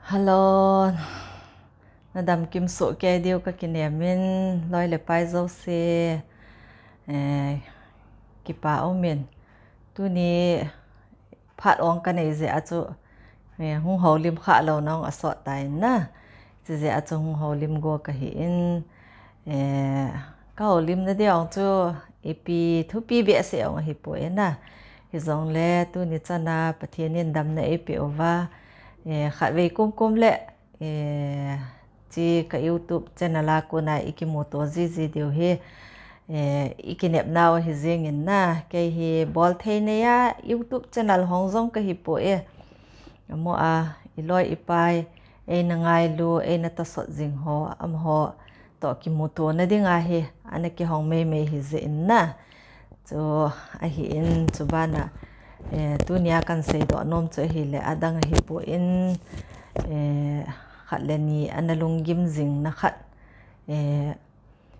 Hello, nadam kim so ke dio ka kinemin loi le pai zo se kipa omin tu ni phat ong ka nei ze achu hung ho lim kha lo nong aso tai na ze achu hung ho lim go ka hi in ka ho lim na de ong chu epi thu pi be se ong hi po na hi zong le tu ni chana pathianin dam na epi ova khat ve kum le chi ka YouTube channel ko na ikimoto ji deu he ikinep naw hi zingin na ke hi bol theine ya YouTube channel hongjong ka hi po mo a iloi ipai na ngai lu na ta sot jing ho am ho to kimoto na dinga he ana ki hong me hi zin na so a hi in chubana tunia kan sei do nom che hi le adang hi po in khat leni analungim jing na khat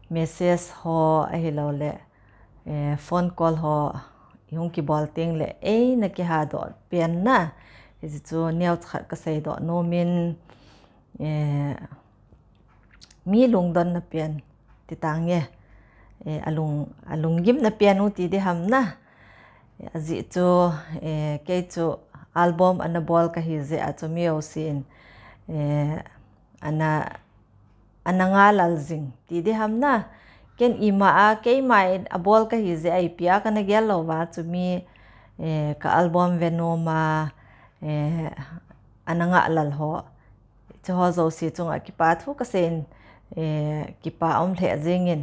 message ho a hi lo le phone call ho yung ki bol ting le na ki ha do pen na hi chu neu khat ka sei do nomin mi lungdon na pen ti tang ye alungim na pen u ti de ham na azi chu ke chu album ana bol ka hi ze a chu mi o sin ana nga lal jing ti de ham na ken ima a ke mai a bol ka hi ze ai pia ka na gel lo wa chu mi ka album venoma ana nga lal ho chu ho zo si chung a ki pa thu ka sen ki pa om the jingin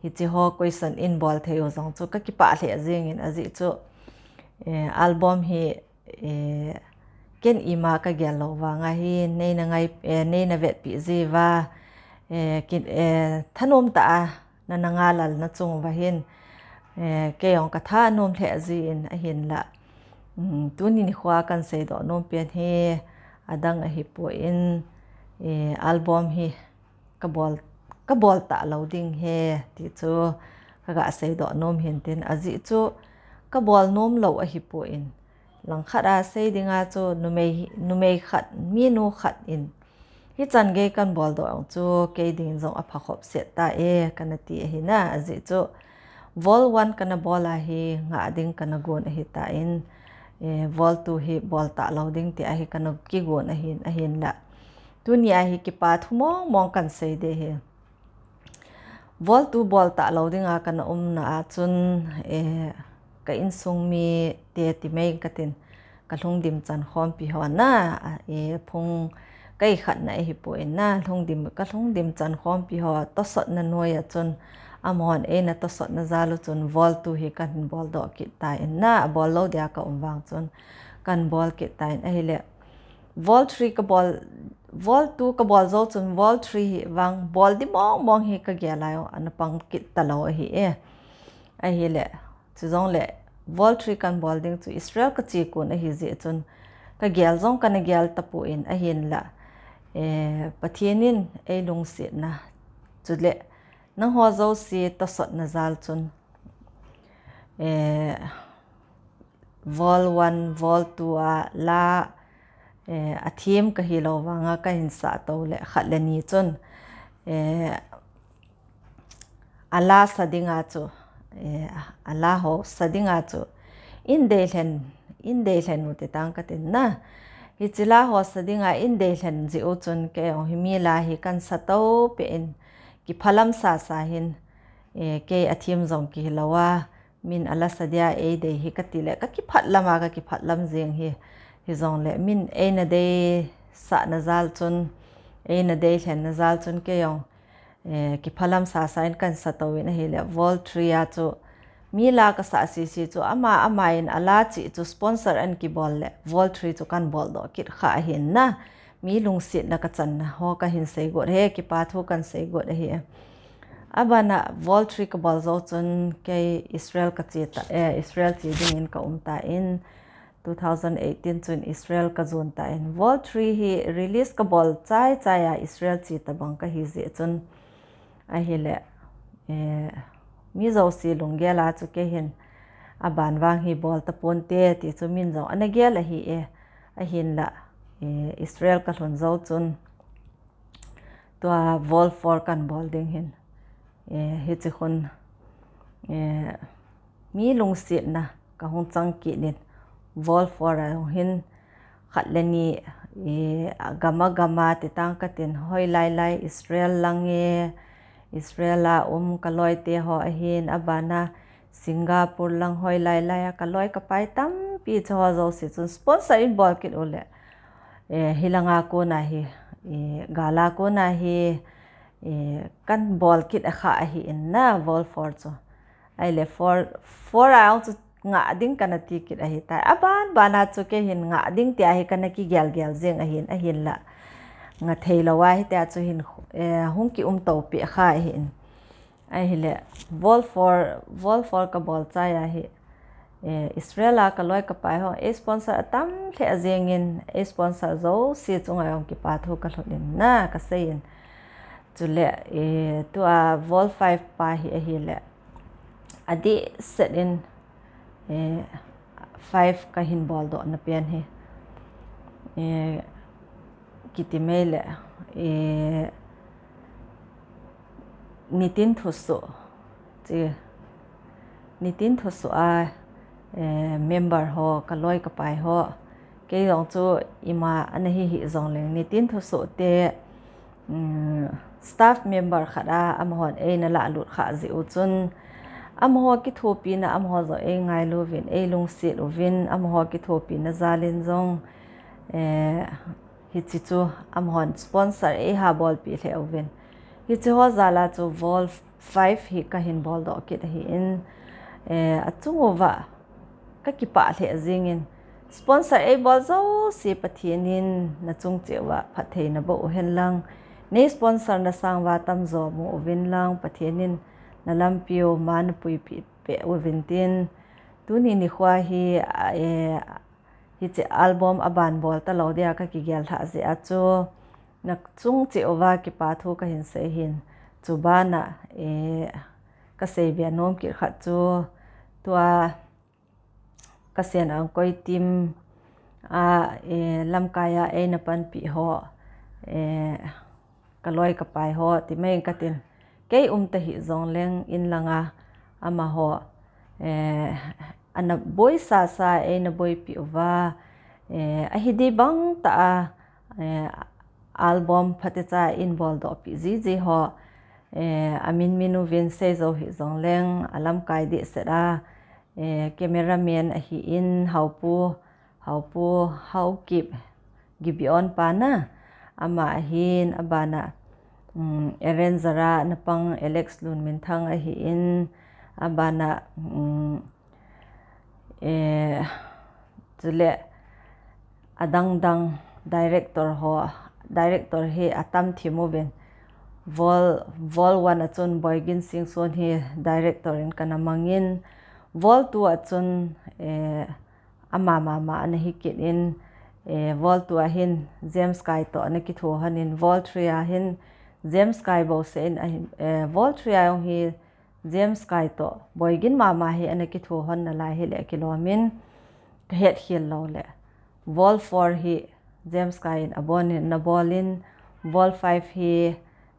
hi chi ho question in bol theo zong chu ka ki pa the jingin azi chu album hi ken ima ka gel lo wa nga hi nei na ngai nei na vet pi ji wa kin thanom ta na nga lal na chung wa hin ke yong ka tha nom the ji in a hin la tu ni khwa kan sei do nom pen he adang a hi po in album hi ka bol ta loading he ti chu ka ga sei do nom hin tin azi chu ka bol nom lo a hi po in lang khara sei dinga chu numei khat mi nu khat in hi chan ge kan bol do ang chu ke ding zong a pha khop se ta kana ti hi na azi chu vol 1 kana bola hi nga ding kana gon hi ta in vol 2 hi bol ta loading ti a hi kana ki gon a hin la tunia hi ki pa thumong mong kan sei de he vol 2 bol ta loading a kana na a chun ka in sung mi te ti mai ka tin ka Lhungdim chan khom pi ho na phung kai khat na hi po na Lhungdim chan khom pi ho to sot na noya chun amon na to sot na zalu chun vol 2 hi kan bol do ki ta na bol lo dia ka umwang chun kan bol ki ta a hi le vol 3 ka bol vol 2 ka bol zo chun vol 3 hi wang bol di mong hi ka gelayo an pang ki ta lo hi a hi le chu zong le vol 3 kan bol ding chu Israel ka chi kun a hi zi chun ka gel zong kan gel tapu in a hin la pathianin lung si na chu le nang ho zo si to sot na zal chun vol 1 vol 2 a la a thim ka hi lo wanga ka hin sa to le khat le ni chun ala sadinga chu ala ho sadinga chu in de hlen u te tang ka tin na hi chila ho sadinga in de hlen ji u chun ke hi mi la hi kan sa to pe in ki phalam sa hin ke athim zong ki lawa min ala sadia de hi ka ti le ka ki phatlama ka ki phatlam jeng hi zong le min na de sa na zal chun na de hlen na zal chun ke yong ki phalam sa in kan sa to in hi le vol 3 a chu mi la ka sa si chu ama in ala chi chu sponsor an ki bol le vol 3 chu kan bol do kit kha hin na mi lung sit na ka chan na ho ka hin sei go he ki pa thu kan sei go he abana vol 3 ka bol zo chun ke Israel ka chi ta Israel chi ding in ka ta in 2018 chun Israel ka zon ta in vol 3 hi release ka bol chai ya Israel chi ta bang ka hi ze chun a hi le mi zo si lunggela chu ke hin aban wang hi bol ta pon te ti chu min zo ana gel a hi a hin la Israel ka hlun zo chun tua vol for kan bol ding hin hi chi khun mi lung si na ka hung chang ki nit vol for a hin khat leni gama ti tang ka tin hoi lai Israel lange Israela kaloi te ho a hin abana Singapore lang hoi lai kaloi ka pai tam pi chaw zo si chun sponsor in bol kit ule hilanga ko na hi gala ko na hi kan bol kit a kha hi in na vol for cho ai le for a chu nga ding kana ti kit a hi ta aban bana chu ke hin nga ding ti a hi kana ki gel jeng a hin la nga theilawa hi ta chu hin hung ki to pi kha hin ai hele vol for ka bol cha ya hi Israela ka loi ka pai ho sponsor atam the azengin sponsor zo si chunga yong ki pa thu ka hlodin na ka sein chule to a vol 5 pa hi le adi set in 5 ka hin bol do na pian hi kitimele nitin thusu a member ho kaloi ka pai ho ke yong chu ima anahi hi zong leng nitin thusu te staff member khada amhon na la lut kha zi uchun amho ki thopi na amho zo ngai lovin lung si lovin amho ki thopi na zalin zong hi chi chu amhon sponsor ha bol pi le ovin hi chu ho zala chu vol 5 hi ka hin bol do kit hi in achungova ka kipa le zingin sponsor bol zo si pathianin na chung chewa phathei na bo hen lang ne sponsor na sangwa tam zo mu ovin lang pathianin na lampio man pui pi pe ovin tin tuni ni khwa hi hi che album aban bol ta lo dia ka ki gel tha ze achu na chung chewa ki pa thu ka hin se hin chubana ka sei bia nom ki kha chu tua KASEN ANGKOI team lamkaya na pan pi ho kaloi ka pai ho ti mai ka tin ke ta hi zong leng in langa ama ho ana boy sa na boy pi wa a hi di bang ta album phate cha in bol do pi ji ho amin minu vin se zo hi zong leng alam kai di sera cameraman a hi in haupu how keep gibi on pa na ama hin abana arrangera na pang Alex Lun min thang a hi in abana chule adang director he atam thimovin vol 1 achun boygin sing son hi director in kana mangin vol 2 achun ama ana hi kit in vol 2 a hin James Kai to na ki tho hanin vol 3 a hin James Kai bo se in vol 3 a hi James Kai to boygin mama hi ana ki tho hon na la hi le kilomin het hil lo le vol 4 hi James Kai in abonin na bolin vol 5 hi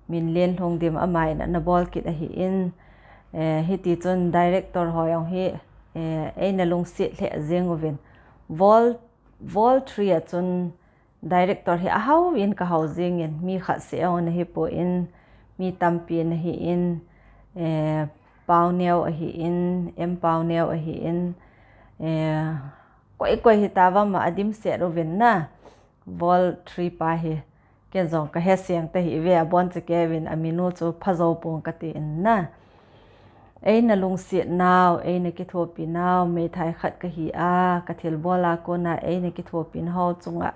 Miriam Lhungdim amai na bol kit a hi in hi ti chun director hoyong hi na lung si le zengovin vol 3 achun director hi ahau in ka housing in mi kha se on hi po in mi tampi na hi in pauneo a hi in pauneo a hi in koi hi tawa ma adim se rovin na vol 3 pa hi ke zong ka he siang te hi ve bon che kevin aminu chu phazo pong ka ti in na na lung si naw na ki thopi naw me thai khat ka hi a ka thil bola ko na na ki thopi ho chunga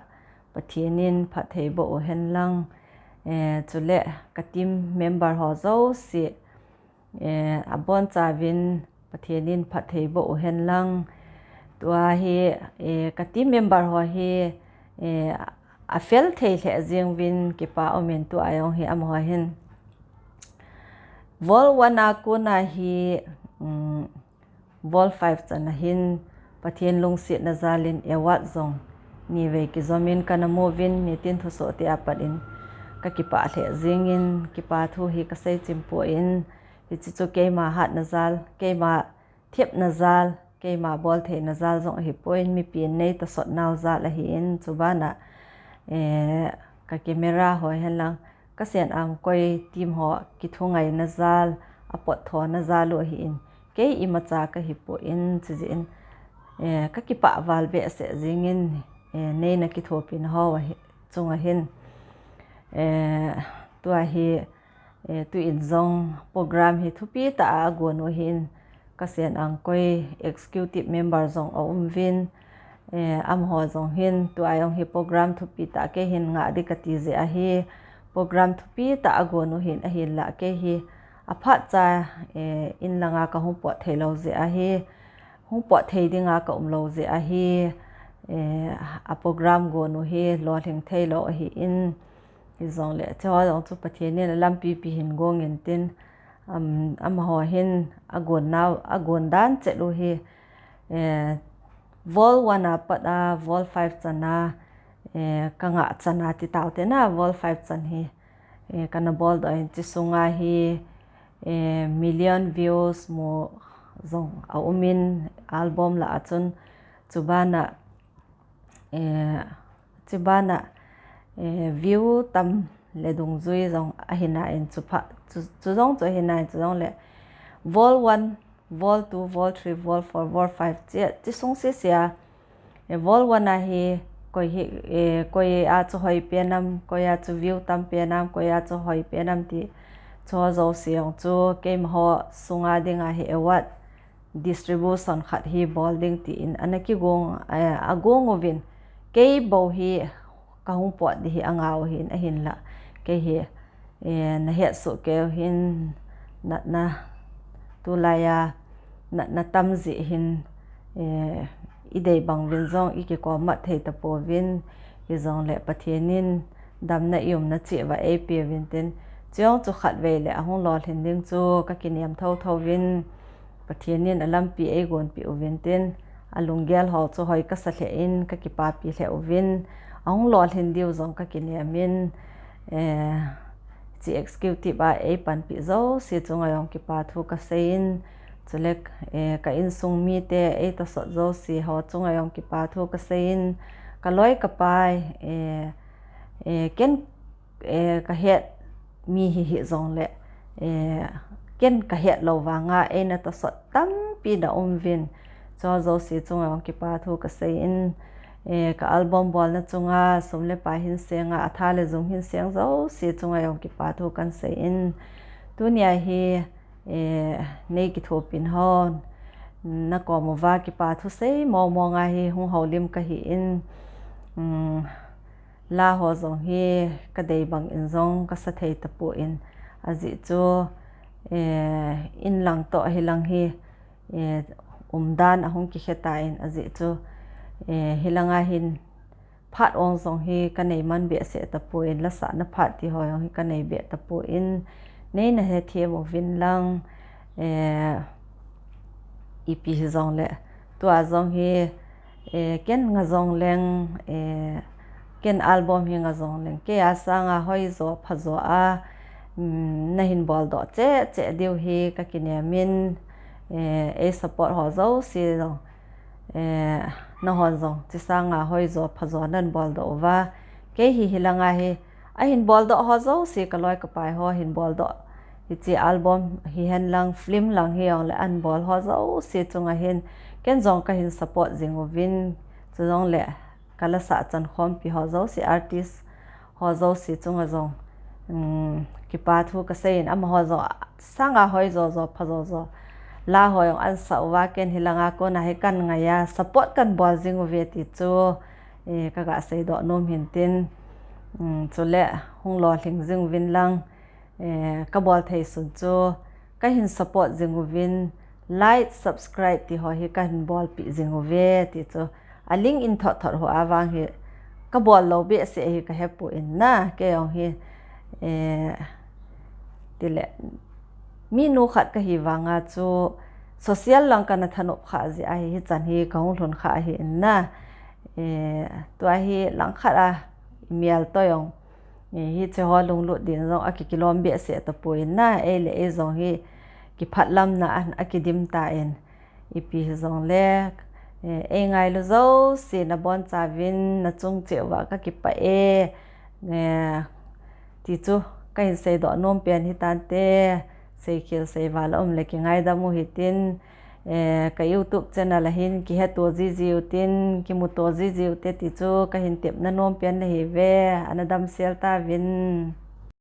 pathianin phathei bo hen lang chule ka team member ho zo si abon chawin pathianin phathei bo hen lang tua hi ka team member ho hi a fel thei le jingwin kipa omen tu ayong hi amho hin vol 1 a ko na hi vol 5 chana hin pathian lung si na zalin ewat zong ni ve ki zomin kana movin ni tin thu so ti apadin ka kipa the zingin kipa thu hi ka sei chimpo in hi chi chu ke ma hat na zal ke ma thiep na zal ke ma bol the na zal zong hi point mi pin nei ta sot naw za la hi in chubana ka camera hoi helang KASEN ANGKOI team ho ki thungai na zal apot tho na zalu hi in ke imacha ka hi po in chi in ka kipa wal be se zingin nei na ki thopin ho chunga hin tua hi tu in zong program hi thupi ta agonu hin KASEN ANGKOI executive member zong vin am ho zong hin tu ayong hi program thupi ta ke hin nga di kati ze a hi program thupi ta agonu hin a hin la ke hi aphat cha in langa ka hu po thelo ze a hi hu po thei dinga ka lo ze a hi a program gonu hi lo thing thelo hi in zong le chaw zong chu pathian ne lampi pi hin gong in tin am ho hin agon dan chelu hi vol 1 pada vol 5 chana kanga chana ti taute na vol 5 chan hi kana bol do in chi sunga hi million views mo zong aumin album la achun chubana view tam le dung zui zong ahina in chupa chu zong chu hina chu zong le vol 1 vol 2 vol 3 vol 4 vol 5 chi sung se sia vol 1 a hi koi a chu hoi penam koi a chu view tam penam koi a chu hoi penam ti cho zo siang chu kem ho sunga dinga hi awat distribution khat hi bolding ti in anaki gong agong ovin ke bo hi ka hung pot di hi angaw hin a hin la ke hi na he su ke hin na tulaya na tamzi hin idei bang vin zong iki ko ma thei ta po vin ki zong le pathianin dam na yum na che wa ap vin tin chiang chu khat ve le ahong lo thin ding chu ka kiniam tho vin pathianin alampi e gon pi ovin tin alunggel ho chu hoi ka sa hle in ka kipa pi hle ovin ahong lo thin diu zong ka kiniamin chi executive a pan pi zo si chunga yong kipa thu ka sein chulek ka in sung mi te ta so zo si ho chunga yong kipa thu ka sein ka loi ka pai ken ka het mi hi zong le ken ka het lo wanga na ta so tam pi da vin cho zo si chunga yong kipa thu ka sein ka album bol na chunga somle pa hin senga athale zum hin seng zo si chunga yong kipa thu kan sein tunia hi nei ki thopin hon na ko mo wa kipa Thusei mo nga hi hung holim ka hi in la ho zong hi ka dei bang in zong ka sa thei tapu in azi chu in lang to hi lang hi dan ahong ki kheta in azi chu hilanga hin phat ong zong hi ka nei man be se tapu in la sa na phat ti ho hi ka nei be tapu in nei na he the mo vin lang ipi zong le to a zong hi ken nga zong leng ken album hi nga zong leng ke asa nga hoi zo phazo a na hin bol do che diu hi ka kiniamin support ho zo si zong na hon zong chi sa nga hoi zo phazo nan bol do wa ke hi hilanga hi a hin bol do ho zo si ka loi ka pai ho hin bol do chi album hi hen lang film lang hi ong le an bol ho zo si chunga hin ken zong ka hin support zingovin chong le kala sa chan khom pi ho zo si artist ho zo si chunga zong kipa thu ka sein am ho zo sanga hoi zo phazo zo la hoi an sa wa ken hilanga ko na he kan nga ya support kan bol zingove ti chu ka ga sei do nom hin tin chule hung lo thing zingvin lang ka bol thei sun chu ka hin support zingovin like subscribe ti ho hi ka hin bol pi zingove ti chu a link in thot ho awang hi ka bol lo be se hi ka hepu in na ke ong hi tile mi nu khat ka hi wanga chu social lang kana thanop kha ji a hi chan hi ka hung thon kha hi in na tua hi lang khara mial toyong hi che ho lung lu din zong aki kilom be se to puin na le e zong hi ki phatlam na an akidim ta en ipi zong le ngai lo zo si na bon cha vin na chung chewa ka ki pa ti chu ka hin sei do nom pian hi tan te sei khil sei wal le ki ngai da mu hi tin ka YouTube channel hin ki he to ji tin ki mu to ji te ti chu ka hin tep na nom pian le hi ve anadam sel ta vin